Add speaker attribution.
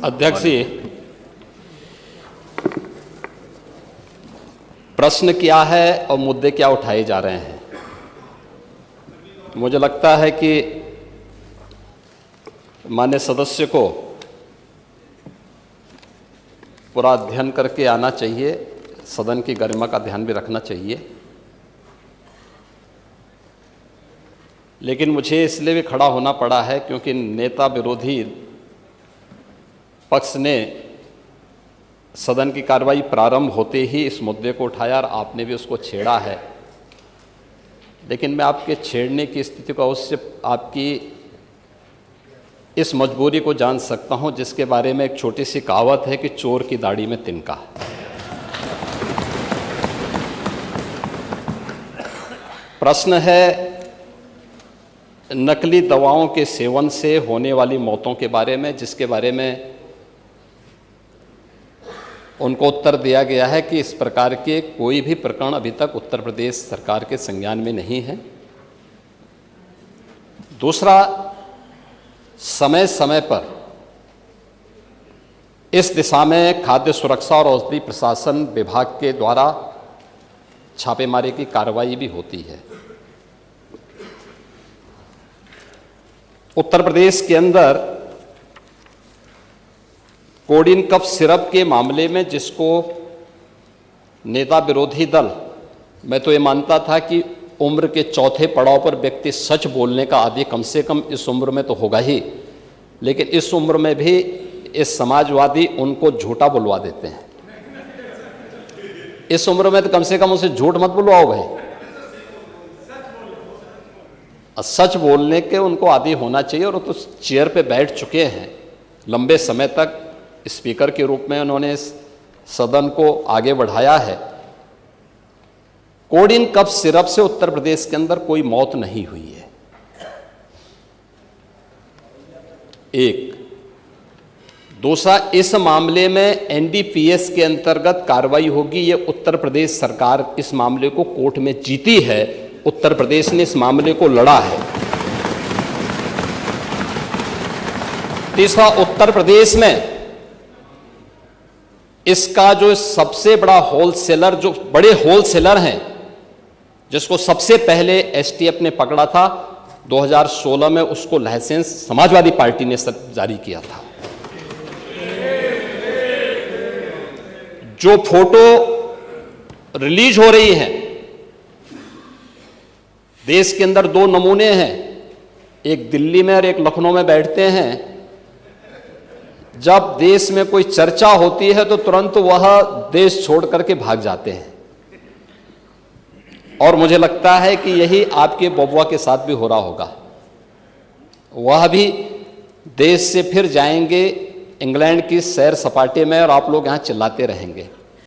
Speaker 1: अध्यक्ष जी, प्रश्न क्या है और मुद्दे क्या उठाए जा रहे हैं? मुझे लगता है कि माननीय सदस्य को पूरा अध्ययन करके आना चाहिए, सदन की गरिमा का ध्यान भी रखना चाहिए। लेकिन मुझे इसलिए भी खड़ा होना पड़ा है क्योंकि नेता विरोधी पक्ष ने सदन की कार्रवाई प्रारंभ होते ही इस मुद्दे को उठाया और आपने भी उसको छेड़ा है। लेकिन मैं आपके छेड़ने की स्थिति को उससे आपकी इस मजबूरी को जान सकता हूं, जिसके बारे में एक छोटी सी कहावत है कि चोर की दाढ़ी में तिनका। प्रश्न है नकली दवाओं के सेवन से होने वाली मौतों के बारे में, जिसके बारे में उनको उत्तर दिया गया है कि इस प्रकार के कोई भी प्रकरण अभी तक उत्तर प्रदेश सरकार के संज्ञान में नहीं है। दूसरा, समय समय पर इस दिशा में खाद्य सुरक्षा और औषधि प्रशासन विभाग के द्वारा छापेमारी की कार्रवाई भी होती है। उत्तर प्रदेश के अंदर कोडिन कफ सिरप के मामले में, जिसको नेता विरोधी दल, मैं तो ये मानता था कि उम्र के चौथे पड़ाव पर व्यक्ति सच बोलने का आदी कम से कम इस उम्र में तो होगा ही, लेकिन इस उम्र में भी इस समाजवादी उनको झूठा बुलवा देते हैं। इस उम्र में तो कम से कम उसे झूठ मत बुलवाओ भाई, सच बोलने के उनको आदी होना चाहिए। और वो तो चेयर पे बैठ चुके हैं लंबे समय तक, स्पीकर के रूप में उन्होंने सदन को आगे बढ़ाया है। कोडिन कफ सिरप से उत्तर प्रदेश के अंदर कोई मौत नहीं हुई है। एक। दूसरा, इस मामले में एनडीपीएस के अंतर्गत कार्रवाई होगी। ये उत्तर प्रदेश सरकार इस मामले को कोर्ट में जीती है, उत्तर प्रदेश ने इस मामले को लड़ा है। तीसरा, उत्तर प्रदेश में इसका जो सबसे बड़ा होलसेलर, जो बड़े होलसेलर हैं, जिसको सबसे पहले एसटीएफ ने पकड़ा था 2016 में, उसको लाइसेंस समाजवादी पार्टी ने जारी किया था। जो फोटो रिलीज हो रही है, देश के अंदर दो नमूने हैं, एक दिल्ली में और एक लखनऊ में बैठते हैं। जब देश में कोई चर्चा होती है तो तुरंत वह देश छोड़ करके भाग जाते हैं। और मुझे लगता है कि यही आपके बबुआ के साथ भी हो रहा होगा। वह भी देश से फिर जाएंगे इंग्लैंड की सैर सपाटे में और आप लोग यहां चिल्लाते रहेंगे।